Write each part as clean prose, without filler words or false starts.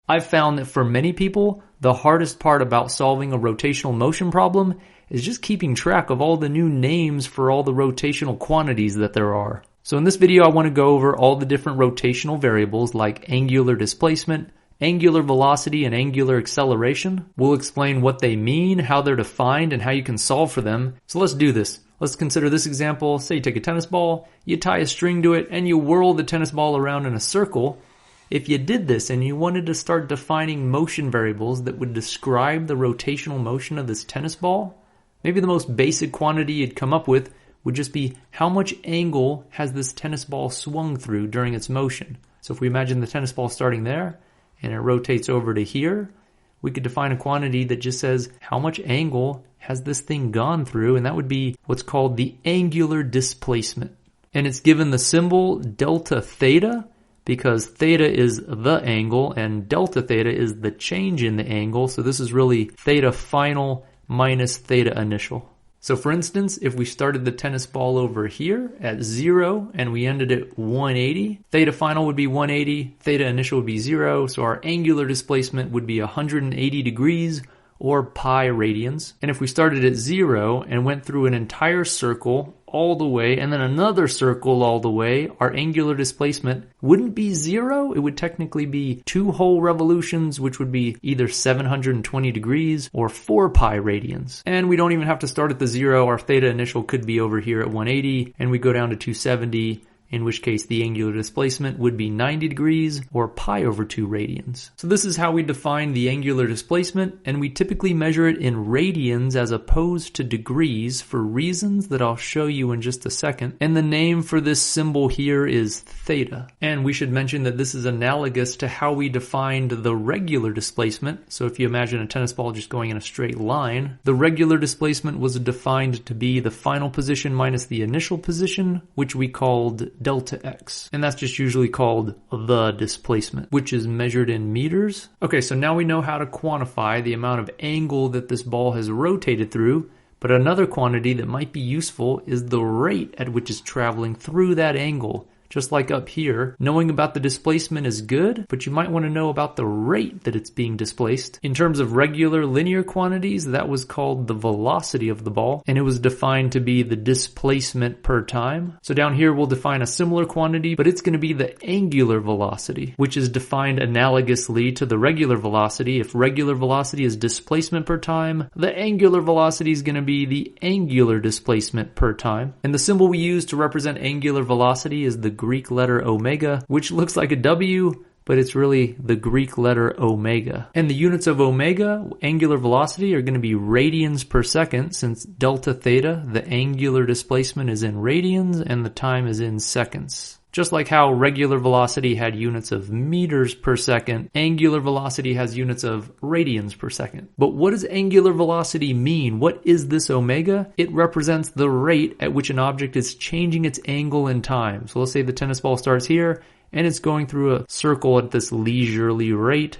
I've found that for many people, the hardest part about solving a rotational motion problem is just keeping track of all the new names for all the rotational quantities that there are. So in this video, I want to go over all the different rotational variables like angular displacement, angular velocity, and angular acceleration. We'll explain what they mean, how they're defined, and how you can solve for them. So let's do this. Let's consider this example. Say you take a tennis ball, you tie a string to it, and you whirl the tennis ball around in a circle. If you did this and you wanted to start defining motion variables that would describe the rotational motion of this tennis ball, maybe the most basic quantity you'd come up with would just be how much angle has this tennis ball swung through during its motion. So if we imagine the tennis ball starting there and it rotates over to here, we could define a quantity that just says how much angle has this thing gone through, and that would be what's called the angular displacement. And it's given the symbol delta theta because theta is the angle and delta theta is the change in the angle. So this is really theta final minus theta initial. So for instance, if we started the tennis ball over here at 0 and we ended at 180, theta final would be 180, theta initial would be 0, so our angular displacement would be 180 degrees or pi radians. And if we started at 0 and went through an entire circle all the way and then another circle all the way, our angular displacement wouldn't be 0. It would technically be 2 whole revolutions, which would be either 720 degrees or 4 pi radians. And we don't even have to start at the 0. Our theta initial could be over here at 180 and we go down to 270, in which case the angular displacement would be 90 degrees or pi over 2 radians. So this is how we define the angular displacement, and we typically measure it in radians as opposed to degrees for reasons that I'll show you in just a second. And the name for this symbol here is theta. And we should mention that this is analogous to how we defined the regular displacement. So if you imagine a tennis ball just going in a straight line, the regular displacement was defined to be the final position minus the initial position, which we called delta x. And that's just usually called the displacement, which is measured in meters. Okay, so now we know how to quantify the amount of angle that this ball has rotated through, but another quantity that might be useful is the rate at which it's traveling through that angle. Just like up here, knowing about the displacement is good, but you might want to know about the rate that it's being displaced. In terms of regular linear quantities, that was called the velocity of the ball, and it was defined to be the displacement per time. So down here we'll define a similar quantity, but it's going to be the angular velocity, which is defined analogously to the regular velocity. If regular velocity is displacement per time, the angular velocity is going to be the angular displacement per time. And the symbol we use to represent angular velocity is the Greek letter omega, which looks like a W, but it's really the Greek letter omega. And the units of omega, angular velocity, are going to be radians per second, since delta theta, the angular displacement, is in radians and the time is in seconds. Just like how regular velocity had units of meters per second, angular velocity has units of radians per second. But what does angular velocity mean? What is this omega? It represents the rate at which an object is changing its angle in time. So let's say the tennis ball starts here and it's going through a circle at this leisurely rate.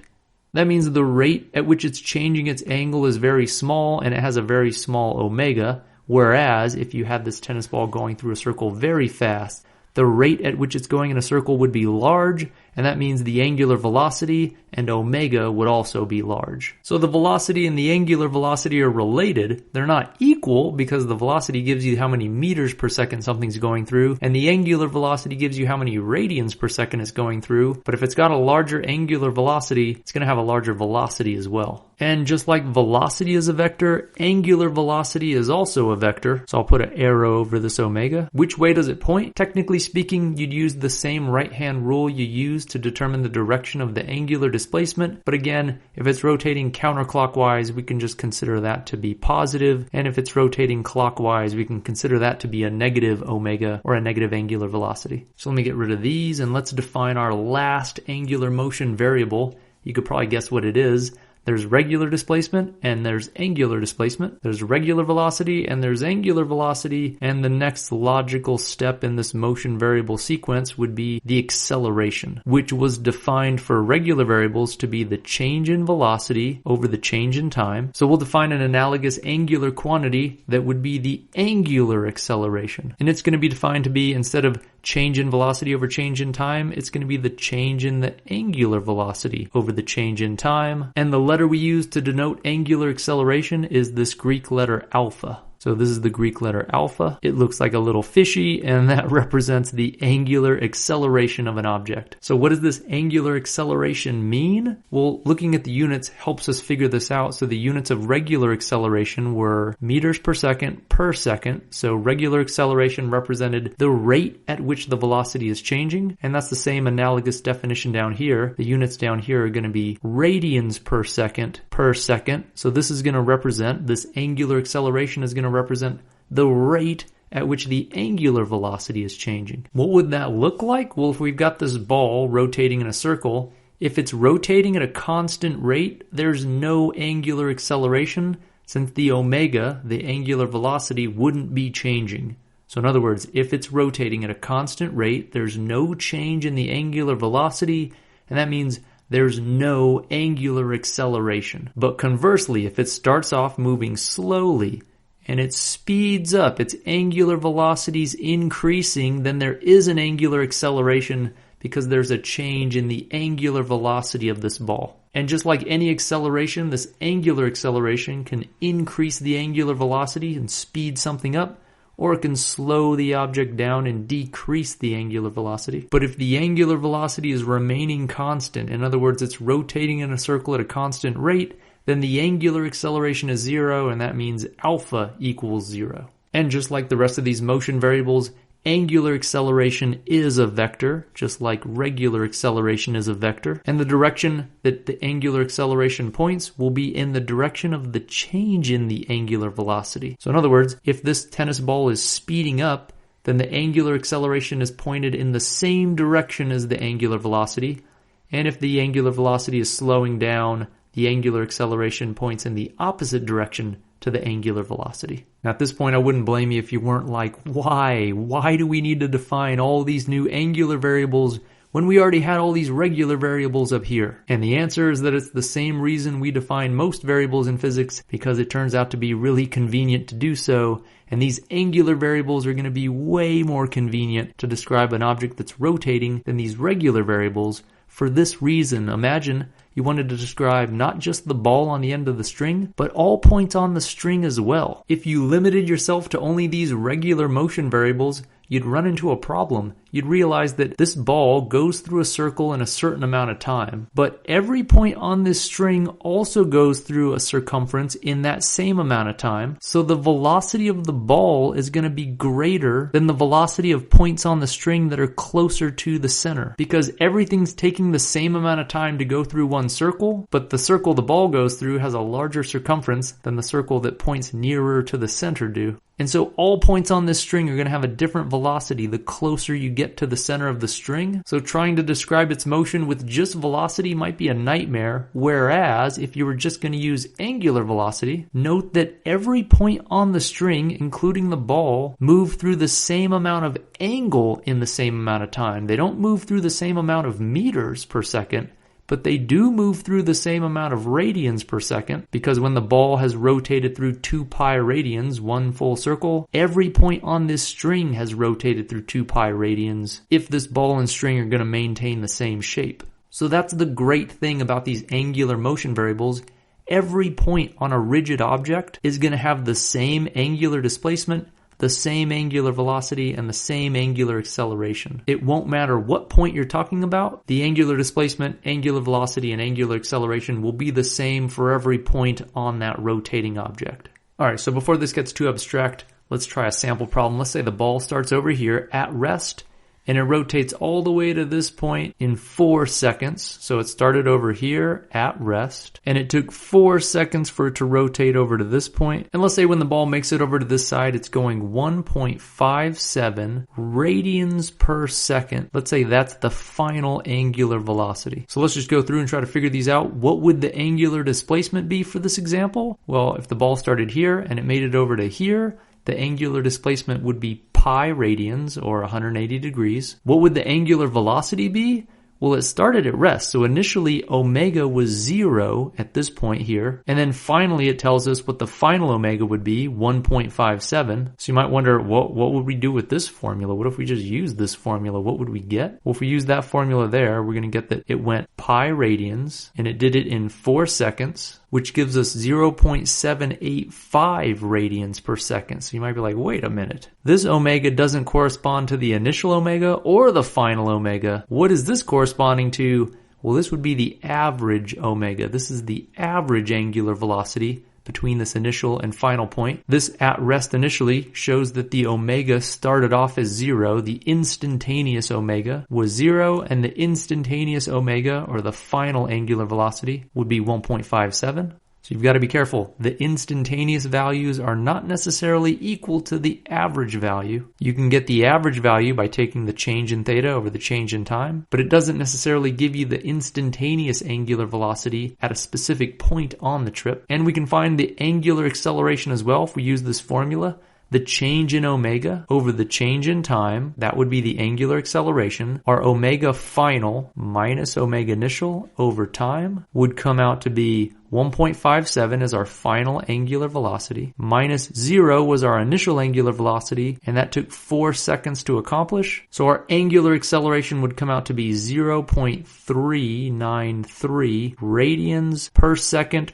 That means the rate at which it's changing its angle is very small and it has a very small omega. Whereas if you had this tennis ball going through a circle very fast, the rate at which it's going in a circle would be large, and that means the angular velocity and omega would also be large. So the velocity and the angular velocity are related. They're not equal because the velocity gives you how many meters per second something's going through, and the angular velocity gives you how many radians per second it's going through. But if it's got a larger angular velocity, it's going to have a larger velocity as well. And just like velocity is a vector, angular velocity is also a vector. So I'll put an arrow over this omega. Which way does it point? Technically speaking, you'd use the same right-hand rule you use to determine the direction of the angular displacement. But again, if it's rotating counterclockwise, we can just consider that to be positive. And if it's rotating clockwise, we can consider that to be a negative omega or a negative angular velocity. So let me get rid of these and let's define our last angular motion variable. You could probably guess what it is. There's regular displacement and there's angular displacement. There's regular velocity and there's angular velocity. And the next logical step in this motion variable sequence would be the acceleration, which was defined for regular variables to be the change in velocity over the change in time. So we'll define an analogous angular quantity that would be the angular acceleration. And it's going to be defined to be, instead of change in velocity over change in time, it's going to be the change in the angular velocity over the change in time. And the letter we use to denote angular acceleration is this Greek letter alpha. So this is the Greek letter alpha. It looks like a little fishy, and that represents the angular acceleration of an object. So what does this angular acceleration mean? Well, looking at the units helps us figure this out. So the units of regular acceleration were meters per second per second. So regular acceleration represented the rate at which the velocity is changing. And that's the same analogous definition down here. The units down here are going to be radians per second per second. So this is going to represent, this angular acceleration is going to represent the rate at which the angular velocity is changing. What would that look like? Well, if we've got this ball rotating in a circle, if it's rotating at a constant rate, there's no angular acceleration, since the omega, the angular velocity, wouldn't be changing. So in other words, if it's rotating at a constant rate, there's no change in the angular velocity, and that means there's no angular acceleration. But conversely, if it starts off moving slowly and it speeds up, its angular velocity's increasing, then there is an angular acceleration because there's a change in the angular velocity of this ball. And just like any acceleration, this angular acceleration can increase the angular velocity and speed something up, or it can slow the object down and decrease the angular velocity. But if the angular velocity is remaining constant, in other words, it's rotating in a circle at a constant rate, then the angular acceleration is 0, and that means alpha equals 0. And just like the rest of these motion variables, angular acceleration is a vector, just like regular acceleration is a vector. And the direction that the angular acceleration points will be in the direction of the change in the angular velocity. So in other words, if this tennis ball is speeding up, then the angular acceleration is pointed in the same direction as the angular velocity. And if the angular velocity is slowing down, the angular acceleration points in the opposite direction to the angular velocity. Now at this point, I wouldn't blame you if you weren't like, why? Why do we need to define all these new angular variables when we already had all these regular variables up here? And the answer is that it's the same reason we define most variables in physics, because it turns out to be really convenient to do so. And these angular variables are going to be way more convenient to describe an object that's rotating than these regular variables. For this reason, imagine you wanted to describe not just the ball on the end of the string, but all points on the string as well. If you limited yourself to only these regular motion variables, you'd run into a problem. You'd realize that this ball goes through a circle in a certain amount of time, but every point on this string also goes through a circumference in that same amount of time. So the velocity of the ball is going to be greater than the velocity of points on the string that are closer to the center, because everything's taking the same amount of time to go through one circle, but the circle the ball goes through has a larger circumference than the circle that points nearer to the center do. And so all points on this string are going to have a different velocity the closer you get to the center of the string. So trying to describe its motion with just velocity might be a nightmare, whereas if you were just going to use angular velocity, note that every point on the string, including the ball, move through the same amount of angle in the same amount of time. They don't move through the same amount of meters per second, but they do move through the same amount of radians per second, because when the ball has rotated through 2 pi radians, one full circle, every point on this string has rotated through 2 pi radians if this ball and string are going to maintain the same shape. So that's the great thing about these angular motion variables. Every point on a rigid object is going to have the same angular displacement, the same angular velocity, and the same angular acceleration. It won't matter what point you're talking about. The angular displacement, angular velocity, and angular acceleration will be the same for every point on that rotating object. All right, so before this gets too abstract, let's try a sample problem. Let's say the ball starts over here at rest, and it rotates all the way to this point in 4 seconds. So it started over here at rest, and it took 4 seconds for it to rotate over to this point. And let's say when the ball makes it over to this side, it's going 1.57 radians per second. Let's say that's the final angular velocity. So let's just go through and try to figure these out. What would the angular displacement be for this example? Well, if the ball started here and it made it over to here, the angular displacement would be pi radians, or 180 degrees. What would the angular velocity be? Well, it started at rest, so initially omega was 0 at this point here, and then finally it tells us what the final omega would be, 1.57. So you might wonder, what would we do with this formula? What if we just use this formula? What would we get? Well, if we use that formula there, we're going to get that it went pi radians, and it did it in 4 seconds, which gives us 0.785 radians per second. So you might be like, wait a minute. This omega doesn't correspond to the initial omega or the final omega. What is this corresponding to? Well, this would be the average omega. This is the average angular velocity between this initial and final point. This at rest initially shows that the omega started off as 0. The instantaneous omega was 0, and the instantaneous omega, or the final angular velocity, would be 1.57. So you've got to be careful. The instantaneous values are not necessarily equal to the average value. You can get the average value by taking the change in theta over the change in time, but it doesn't necessarily give you the instantaneous angular velocity at a specific point on the trip. And we can find the angular acceleration as well if we use this formula. The change in omega over the change in time, that would be the angular acceleration. Our omega final minus omega initial over time would come out to be 1.57 as our final angular velocity, minus 0 was our initial angular velocity, and that took 4 seconds to accomplish. So our angular acceleration would come out to be 0.393 radians per second,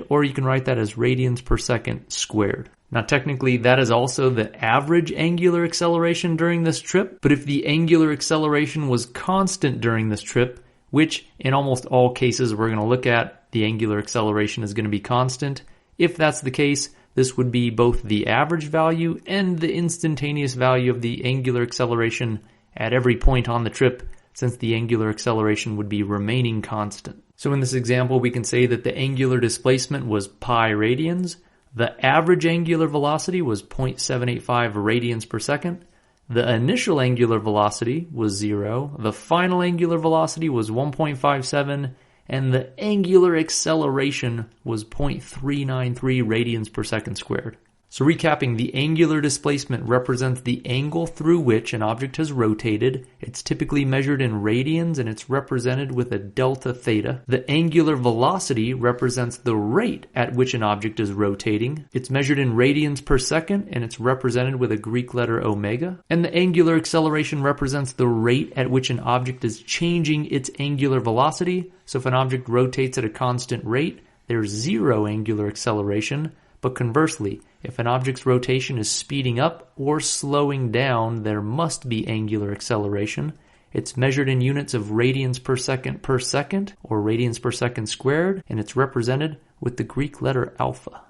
or you can write that as radians per second squared. Now technically that is also the average angular acceleration during this trip, but if the angular acceleration was constant during this trip, which in almost all cases we're going to look at, the angular acceleration is going to be constant. If that's the case, this would be both the average value and the instantaneous value of the angular acceleration at every point on the trip, since the angular acceleration would be remaining constant. So in this example, we can say that the angular displacement was pi radians. The average angular velocity was 0.785 radians per second. The initial angular velocity was 0. The final angular velocity was 1.57. And the angular acceleration was 0.393 radians per second squared. So recapping, the angular displacement represents the angle through which an object has rotated. It's typically measured in radians, and it's represented with a delta theta. The angular velocity represents the rate at which an object is rotating. It's measured in radians per second, and it's represented with a Greek letter omega. And the angular acceleration represents the rate at which an object is changing its angular velocity. So if an object rotates at a constant rate, there's 0 angular acceleration. But conversely, if an object's rotation is speeding up or slowing down, there must be angular acceleration. It's measured in units of radians per second, or radians per second squared, and it's represented with the Greek letter alpha.